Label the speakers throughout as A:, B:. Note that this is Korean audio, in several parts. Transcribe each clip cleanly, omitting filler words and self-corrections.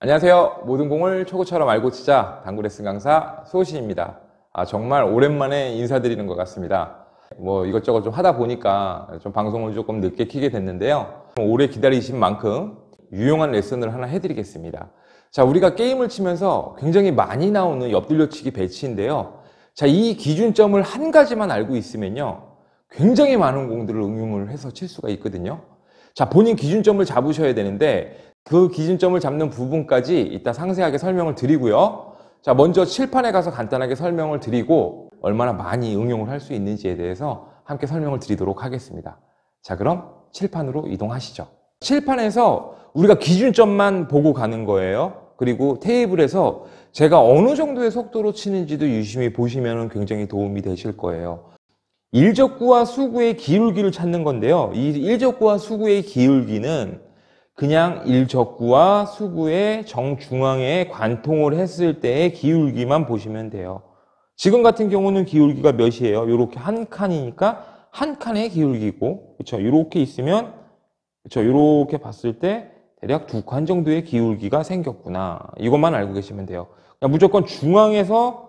A: 안녕하세요. 모든 공을 초구처럼 알고 치자 당구 레슨 강사 수호신입니다. 정말 오랜만에 인사드리는 것 같습니다. 이것저것 좀 하다 보니까 좀 방송을 조금 늦게 키게 됐는데요. 오래 기다리신 만큼 유용한 레슨을 하나 해드리겠습니다. 자, 우리가 게임을 치면서 굉장히 많이 나오는 옆돌려치기 배치인데요. 자, 이 기준점을 한 가지만 알고 있으면요, 굉장히 많은 공들을 응용을 해서 칠 수가 있거든요. 자, 본인 기준점을 잡으셔야 되는데 그 기준점을 잡는 부분까지 이따 상세하게 설명을 드리고요. 자, 먼저 칠판에 가서 간단하게 설명을 드리고 얼마나 많이 응용을 할 수 있는지에 대해서 함께 설명을 드리도록 하겠습니다. 자, 그럼 칠판으로 이동하시죠. 칠판에서 우리가 기준점만 보고 가는 거예요. 그리고 테이블에서 제가 어느 정도의 속도로 치는지도 유심히 보시면 굉장히 도움이 되실 거예요. 일적구와 수구의 기울기를 찾는 건데요. 이 일적구와 수구의 기울기는 그냥 일적구와 수구의 정중앙에 관통을 했을 때의 기울기만 보시면 돼요. 지금 같은 경우는 기울기가 몇이에요? 이렇게 한 칸이니까 한 칸의 기울기고, 그렇죠? 이렇게 있으면, 그렇죠? 이렇게 봤을 때 대략 두 칸 정도의 기울기가 생겼구나. 이것만 알고 계시면 돼요. 그냥 무조건 중앙에서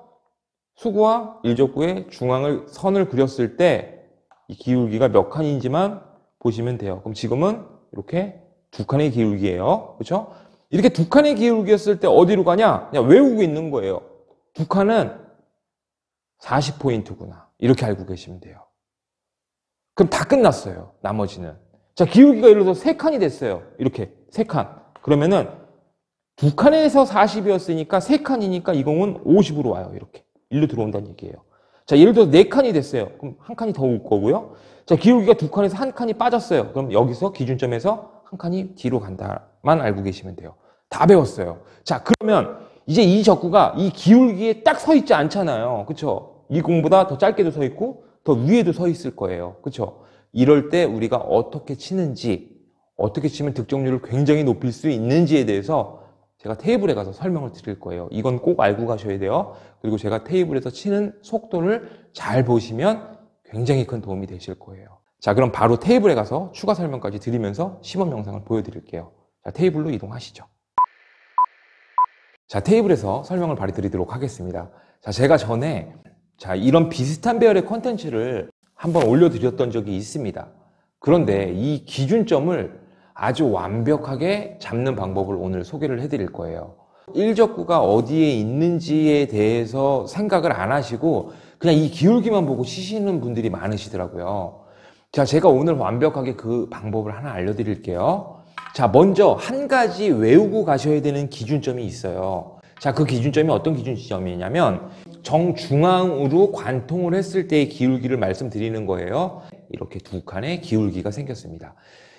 A: 수구와 일적구의 중앙을 선을 그렸을 때 이 기울기가 몇 칸인지만 보시면 돼요. 그럼 지금은 이렇게 두 칸의 기울기예요. 그렇죠? 이렇게 두 칸의 기울기였을 때 어디로 가냐? 그냥 외우고 있는 거예요. 두 칸은 40포인트구나. 이렇게 알고 계시면 돼요. 그럼 다 끝났어요. 나머지는. 자, 기울기가 예를 들어서 세 칸이 됐어요. 이렇게 세 칸. 그러면은 두 칸에서 40이었으니까 세 칸이니까 이 공은 50으로 와요. 이렇게. 일로 들어온다는 얘기예요. 자, 예를 들어서 네 칸이 됐어요. 그럼 한 칸이 더 올 거고요. 자, 기울기가 두 칸에서 한 칸이 빠졌어요. 그럼 여기서 기준점에서 한 칸이 뒤로 간다만 알고 계시면 돼요. 다 배웠어요. 자, 그러면 이제 이 적구가 이 기울기에 딱 서 있지 않잖아요. 그쵸? 이 공보다 더 짧게도 서 있고 더 위에도 서 있을 거예요. 그쵸? 이럴 때 우리가 어떻게 치는지, 어떻게 치면 득점률을 굉장히 높일 수 있는지에 대해서 제가 테이블에 가서 설명을 드릴 거예요. 이건 꼭 알고 가셔야 돼요. 그리고 제가 테이블에서 치는 속도를 잘 보시면 굉장히 큰 도움이 되실 거예요. 자, 그럼 바로 테이블에 가서 추가 설명까지 드리면서 시범 영상을 보여드릴게요. 자, 테이블로 이동하시죠. 자, 테이블에서 설명을 바로 드리도록 하겠습니다. 자, 제가 전에 이런 비슷한 배열의 콘텐츠를 한번 올려드렸던 적이 있습니다. 그런데 이 기준점을 아주 완벽하게 잡는 방법을 오늘 소개를 해드릴 거예요. 일적구가 어디에 있는지에 대해서 생각을 안 하시고 그냥 이 기울기만 보고 치시는 분들이 많으시더라고요. 자, 제가 오늘 완벽하게 그 방법을 하나 알려드릴게요. 자, 먼저 한 가지 외우고 가셔야 되는 기준점이 있어요. 자, 그 기준점이 어떤 기준점이냐면 정중앙으로 관통을 했을 때의 기울기를 말씀드리는 거예요. 이렇게 두 칸의 기울기가 생겼습니다.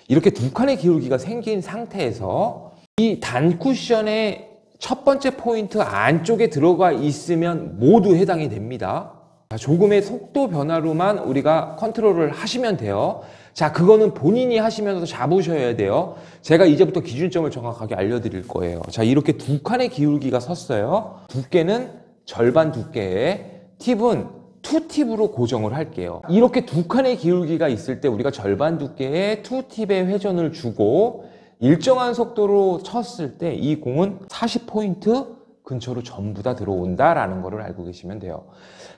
A: 이렇게 두 칸의 기울기가 생긴 상태에서 이 단쿠션의 첫 번째 포인트 안쪽에 들어가 있으면 모두 해당이 됩니다. 조금의 속도 변화로만 우리가 컨트롤을 하시면 돼요. 자, 그거는 본인이 하시면서 잡으셔야 돼요. 제가 이제부터 기준점을 정확하게 알려드릴 거예요. 자, 이렇게 두 칸의 기울기가 섰어요. 두께는 절반 두께에 팁은 투팁으로 고정을 할게요. 이렇게 두 칸의 기울기가 있을 때 우리가 절반 두께의 투팁에 회전을 주고 일정한 속도로 쳤을 때 이 공은 40포인트 근처로 전부 다 들어온다라는 거를 알고 계시면 돼요.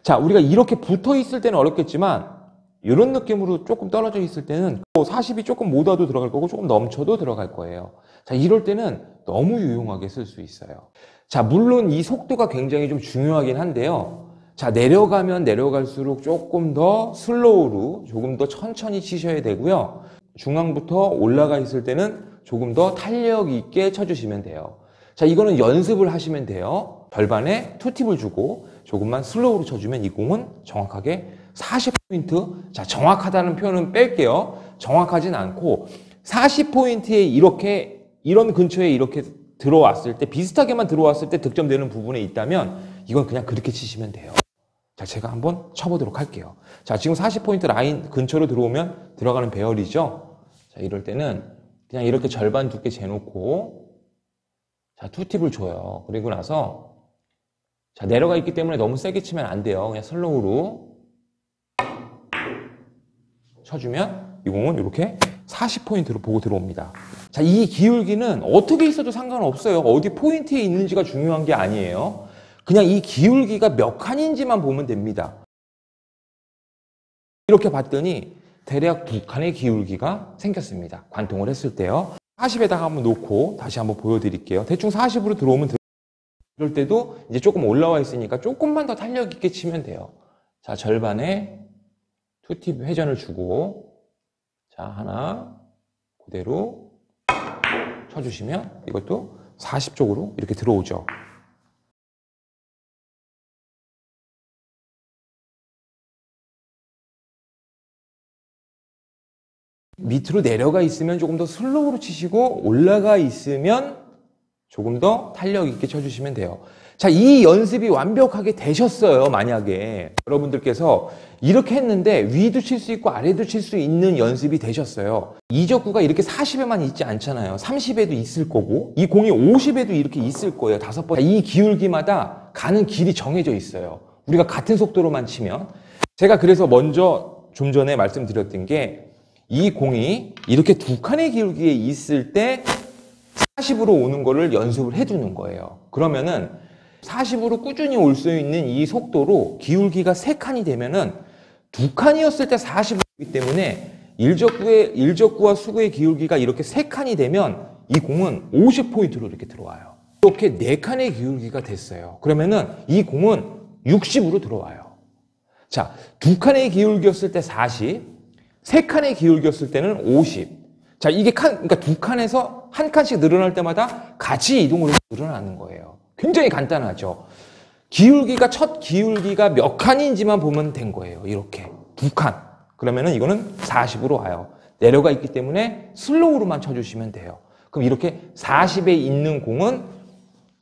A: 자, 우리가 이렇게 붙어 있을 때는 어렵겠지만 이런 느낌으로 조금 떨어져 있을 때는 40이 조금 못 와도 들어갈 거고 조금 넘쳐도 들어갈 거예요. 자, 이럴 때는 너무 유용하게 쓸 수 있어요. 자, 물론 이 속도가 굉장히 좀 중요하긴 한데요. 자, 내려가면 내려갈수록 조금 더 슬로우로 조금 더 천천히 치셔야 되고요. 중앙부터 올라가 있을 때는 조금 더 탄력 있게 쳐주시면 돼요. 자, 이거는 연습을 하시면 돼요. 절반에 투팁을 주고 조금만 슬로우로 쳐주면 이 공은 정확하게 40포인트. 자, 정확하다는 표현은 뺄게요. 정확하진 않고 40포인트에 이렇게 이런 근처에 이렇게 들어왔을 때 비슷하게만 들어왔을 때 득점되는 부분에 있다면 이건 그냥 그렇게 치시면 돼요. 자, 제가 한번 쳐보도록 할게요. 자, 지금 40포인트 라인 근처로 들어오면 들어가는 배열이죠. 자, 이럴 때는 그냥 이렇게 절반 두께 재놓고 자, 투팁을 줘요. 그리고 나서 자, 내려가 있기 때문에 너무 세게 치면 안 돼요. 그냥 슬로우로 쳐주면 이 공은 이렇게 40포인트로 보고 들어옵니다. 자, 이 기울기는 어떻게 있어도 상관없어요. 어디 포인트에 있는지가 중요한 게 아니에요. 그냥 이 기울기가 몇 칸인지만 보면 됩니다. 이렇게 봤더니 대략 2칸의 기울기가 생겼습니다. 관통을 했을 때요. 40에다가 한번 놓고 다시 한번 보여드릴게요. 대충 40으로 들어오면 이럴 때도 이제 조금 올라와 있으니까 조금만 더 탄력 있게 치면 돼요. 자, 절반에 투팁 회전을 주고, 자, 하나 그대로 쳐주시면 이것도 40쪽으로 이렇게 들어오죠. 밑으로 내려가 있으면 조금 더 슬로우로 치시고, 올라가 있으면 조금 더 탄력 있게 쳐주시면 돼요. 자, 이 연습이 완벽하게 되셨어요. 만약에 여러분들께서 이렇게 했는데 위도 칠 수 있고 아래도 칠 수 있는 연습이 되셨어요. 이적구가 이렇게 40에만 있지 않잖아요. 30에도 있을 거고, 이 공이 50에도 이렇게 있을 거예요. 5번. 이 기울기마다 가는 길이 정해져 있어요. 우리가 같은 속도로만 치면. 제가 그래서 먼저 좀 전에 말씀드렸던 게, 이 공이 이렇게 2칸의 기울기에 있을 때 40으로 오는 거를 연습을 해두는 거예요. 그러면은 40으로 꾸준히 올 수 있는 이 속도로 기울기가 3칸이 되면은 2칸이었을 때 40으로 오기 때문에 일적구와 수구의 기울기가 이렇게 3칸이 되면 이 공은 50포인트로 이렇게 들어와요. 이렇게 4칸의 기울기가 됐어요. 그러면은 이 공은 60으로 들어와요. 자, 2칸의 기울기였을 때 40, 3칸의 기울기였을 때는 50. 자, 이게 그러니까 2칸에서 한 칸씩 늘어날 때마다 같이 이동을 해서 늘어나는 거예요. 굉장히 간단하죠. 첫 기울기가 몇 칸인지만 보면 된 거예요. 이렇게 2칸. 그러면은 이거는 40으로 와요. 내려가 있기 때문에 슬로우로만 쳐주시면 돼요. 그럼 이렇게 40에 있는 공은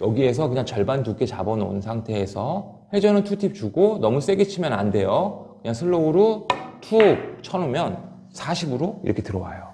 A: 여기에서 그냥 절반 두께 잡아놓은 상태에서 회전은 투팁 주고 너무 세게 치면 안 돼요. 그냥 슬로우로 툭 쳐놓으면 40으로 이렇게 들어와요.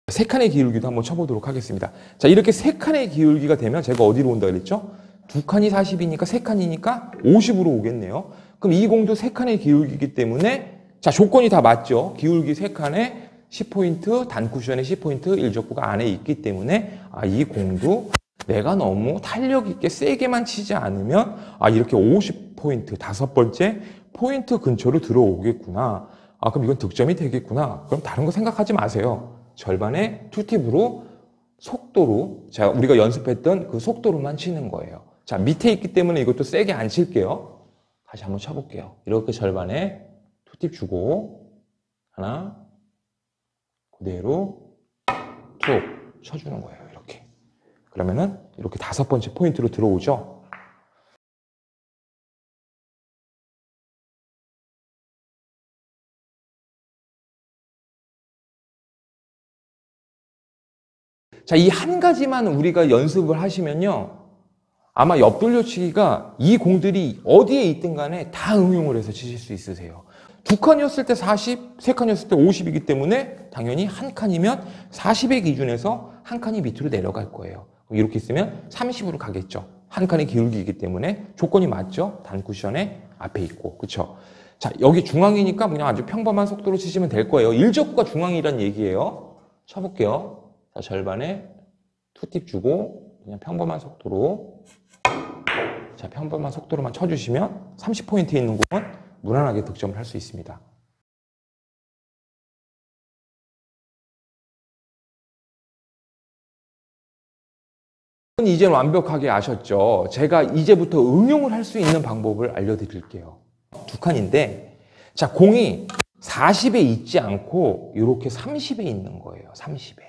A: 세 칸의 기울기도 한번 쳐보도록 하겠습니다. 자, 이렇게 3칸의 기울기가 되면 제가 어디로 온다 그랬죠? 2칸이 40이니까 3칸이니까 50으로 오겠네요. 그럼 이 공도 3칸의 기울기이기 때문에, 자, 조건이 다 맞죠? 기울기 3칸에 10포인트, 단쿠션에 10포인트, 일적구가 안에 있기 때문에, 이 공도 내가 너무 탄력 있게 세게만 치지 않으면, 이렇게 50포인트, 5번째 포인트 근처로 들어오겠구나. 그럼 이건 득점이 되겠구나. 그럼 다른 거 생각하지 마세요. 절반의 투팁으로 속도로, 자, 우리가 연습했던 그 속도로만 치는 거예요. 자, 밑에 있기 때문에 이것도 세게 안 칠게요. 다시 한번 쳐볼게요. 이렇게 절반에 투팁 주고, 하나, 그대로 툭 쳐주는 거예요. 이렇게. 그러면은 이렇게 5번째 포인트로 들어오죠. 자, 이 한 가지만 우리가 연습을 하시면요, 아마 옆돌려치기가 이 공들이 어디에 있든 간에 다 응용을 해서 치실 수 있으세요. 2칸이었을 때 40, 3칸이었을 때 50이기 때문에 당연히 한 칸이면 40의 기준에서 한 칸이 밑으로 내려갈 거예요. 이렇게 있으면 30으로 가겠죠. 한 칸의 기울기이기 때문에 조건이 맞죠? 단쿠션에 앞에 있고, 그쵸? 자, 여기 중앙이니까 그냥 아주 평범한 속도로 치시면 될 거예요. 일적구가 중앙이란 얘기예요. 쳐볼게요. 자, 절반에 투팁 주고 그냥 평범한 속도로, 자, 평범한 속도로만 쳐주시면 30포인트에 있는 공은 무난하게 득점을 할 수 있습니다. 이제는 완벽하게 아셨죠? 제가 이제부터 응용을 할 수 있는 방법을 알려드릴게요. 2칸인데, 자, 공이 40에 있지 않고 이렇게 30에 있는 거예요. 30에.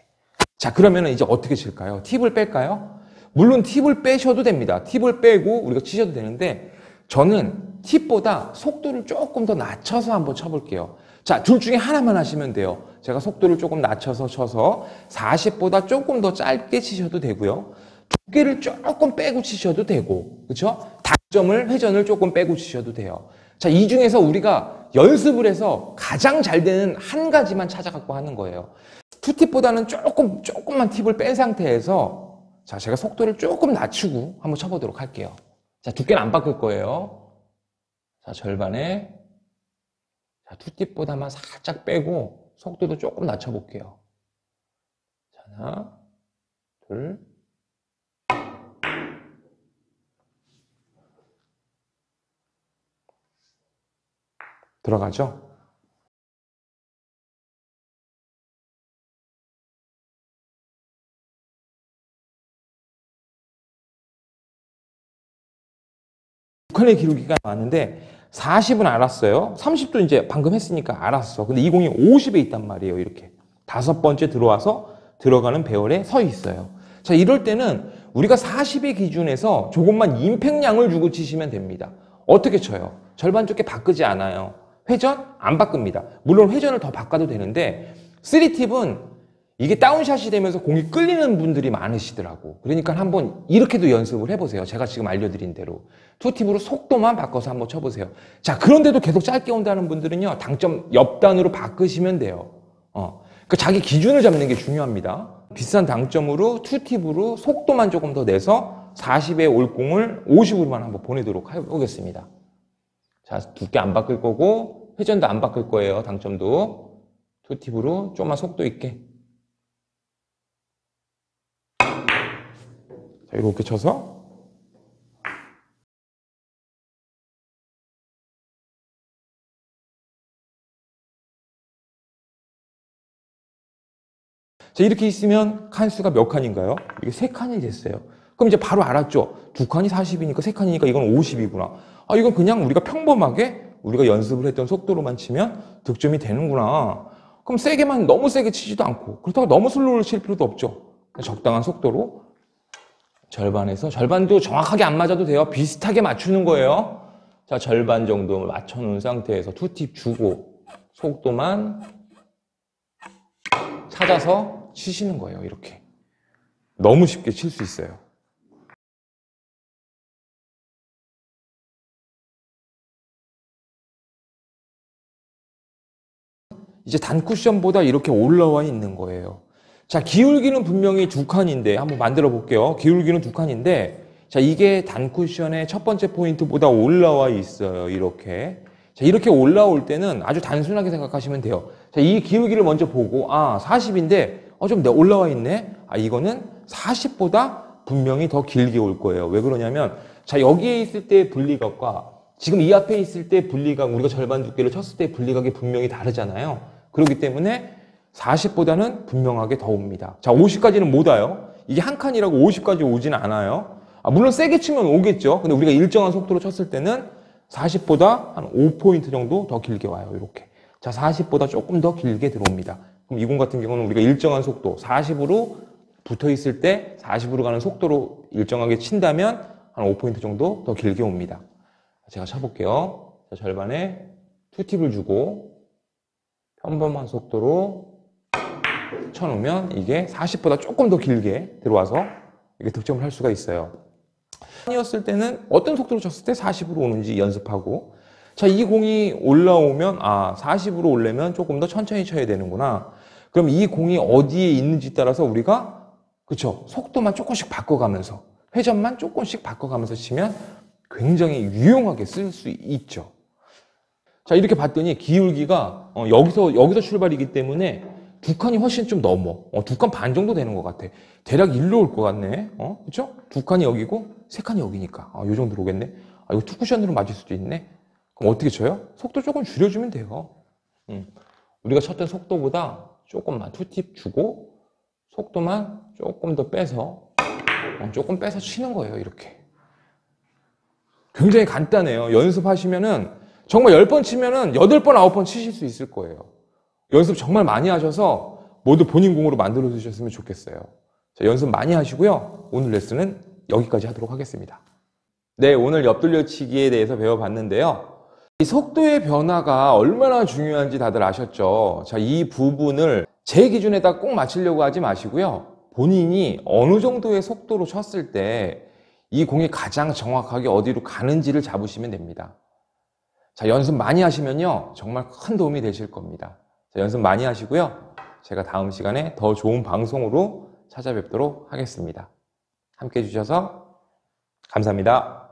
A: 자, 그러면 이제 어떻게 칠까요? 팁을 뺄까요? 물론 팁을 빼셔도 됩니다. 팁을 빼고 우리가 치셔도 되는데, 저는 팁보다 속도를 조금 더 낮춰서 한번 쳐볼게요. 자, 둘 중에 하나만 하시면 돼요. 제가 속도를 조금 낮춰서 쳐서 40보다 조금 더 짧게 치셔도 되고요. 두께를 조금 빼고 치셔도 되고, 그렇죠? 닭점을, 회전을 조금 빼고 치셔도 돼요. 자, 이 중에서 우리가 연습을 해서 가장 잘 되는 한 가지만 찾아갖고 하는 거예요. 투팁보다는 조금만 팁을 뺀 상태에서, 자, 제가 속도를 조금 낮추고 한번 쳐보도록 할게요. 자, 두께는 안 바꿀 거예요. 자, 절반에. 자, 투팁보다만 살짝 빼고 속도도 조금 낮춰볼게요. 자, 하나, 둘. 들어가죠? 북한의 기록이가 나왔는데 40은 알았어요. 30도 이제 방금 했으니까 알았어. 근데 이 공이 50에 있단 말이에요. 이렇게. 5번째 들어와서 들어가는 배열에 서 있어요. 자, 이럴 때는 우리가 40의 기준에서 조금만 임팩량을 주고 치시면 됩니다. 어떻게 쳐요? 절반 좁게 바꾸지 않아요. 회전? 안 바꿉니다. 물론 회전을 더 바꿔도 되는데 3팁은 이게 다운샷이 되면서 공이 끌리는 분들이 많으시더라고. 그러니까 한번 이렇게도 연습을 해보세요. 제가 지금 알려드린 대로. 투팁으로 속도만 바꿔서 한번 쳐보세요. 자, 그런데도 계속 짧게 온다는 분들은요, 당점 옆단으로 바꾸시면 돼요. 그러니까 자기 기준을 잡는 게 중요합니다. 비싼 당점으로 투팁으로 속도만 조금 더 내서 40에 올 공을 50으로만 한번 보내도록 해보겠습니다. 자, 두께 안 바꿀 거고, 회전도 안 바꿀 거예요. 당점도. 투팁으로 좀만 속도 있게. 자, 이렇게 쳐서 자, 이렇게 있으면 칸수가 몇 칸인가요? 이게 3칸이 됐어요. 그럼 이제 바로 알았죠? 2칸이 40이니까 3칸이니까 이건 50이구나. 아, 이건 그냥 우리가 평범하게 우리가 연습을 했던 속도로만 치면 득점이 되는구나. 그럼 세게만 너무 세게 치지도 않고 그렇다고 너무 슬로우를 칠 필요도 없죠. 적당한 속도로 절반에서 절반도 정확하게 안 맞아도 돼요. 비슷하게 맞추는 거예요. 자, 절반 정도 맞춰놓은 상태에서 투팁 주고 속도만 찾아서 치시는 거예요. 이렇게. 너무 쉽게 칠 수 있어요. 이제 단쿠션보다 이렇게 올라와 있는 거예요. 자, 기울기는 분명히 2칸인데 한번 만들어 볼게요. 기울기는 2칸인데 자, 이게 단쿠션의 첫 번째 포인트보다 올라와 있어요. 이렇게. 자, 이렇게 올라올 때는 아주 단순하게 생각하시면 돼요. 자, 이 기울기를 먼저 보고 40인데 좀 올라와 있네. 이거는 40보다 분명히 더 길게 올 거예요. 왜 그러냐면 자, 여기에 있을 때의 분리각과 지금 이 앞에 있을 때 분리각, 우리가 절반 두께를 쳤을 때 분리각이 분명히 다르잖아요. 그렇기 때문에 40보다는 분명하게 더 옵니다. 자, 50까지는 못 와요. 이게 한 칸이라고 50까지 오지는 않아요. 물론 세게 치면 오겠죠. 근데 우리가 일정한 속도로 쳤을 때는 40보다 한 5포인트 정도 더 길게 와요. 이렇게. 자, 40보다 조금 더 길게 들어옵니다. 그럼 이 공 같은 경우는 우리가 일정한 속도, 40으로 붙어 있을 때 40으로 가는 속도로 일정하게 친다면 한 5포인트 정도 더 길게 옵니다. 제가 쳐볼게요. 자, 절반에 투팁을 주고 평범한 속도로 쳐놓으면 이게 40보다 조금 더 길게 들어와서 이게 득점을 할 수가 있어요. 이었을 때는 어떤 속도로 쳤을 때 40으로 오는지 연습하고 자, 이 공이 올라오면 40으로 오려면 조금 더 천천히 쳐야 되는구나. 그럼 이 공이 어디에 있는지 따라서 우리가 그쵸? 속도만 조금씩 바꿔가면서 회전만 조금씩 바꿔가면서 치면 굉장히 유용하게 쓸 수 있죠. 자, 이렇게 봤더니 기울기가 여기서 출발이기 때문에 2칸이 훨씬 좀 넘어. 2칸 반 정도 되는 것 같아. 대략 일로 올 것 같네. 그쵸? 2칸이 여기고 3칸이 여기니까. 요 정도로 오겠네. 이거 투쿠션으로 맞을 수도 있네. 그럼 어떻게 쳐요? 속도 조금 줄여주면 돼요. 우리가 쳤던 속도보다 조금만 투팁 주고 속도만 조금 더 빼서 조금 빼서 치는 거예요. 이렇게. 굉장히 간단해요. 연습하시면은 정말 10번 치면은 8번, 9번 치실 수 있을 거예요. 연습 정말 많이 하셔서 모두 본인 공으로 만들어 주셨으면 좋겠어요. 자, 연습 많이 하시고요. 오늘 레슨은 여기까지 하도록 하겠습니다. 네, 오늘 옆돌려치기에 대해서 배워봤는데요. 이 속도의 변화가 얼마나 중요한지 다들 아셨죠? 자, 이 부분을 제 기준에다 꼭 맞추려고 하지 마시고요. 본인이 어느 정도의 속도로 쳤을 때 이 공이 가장 정확하게 어디로 가는지를 잡으시면 됩니다. 자, 연습 많이 하시면요. 정말 큰 도움이 되실 겁니다. 자, 연습 많이 하시고요. 제가 다음 시간에 더 좋은 방송으로 찾아뵙도록 하겠습니다. 함께 해주셔서 감사합니다.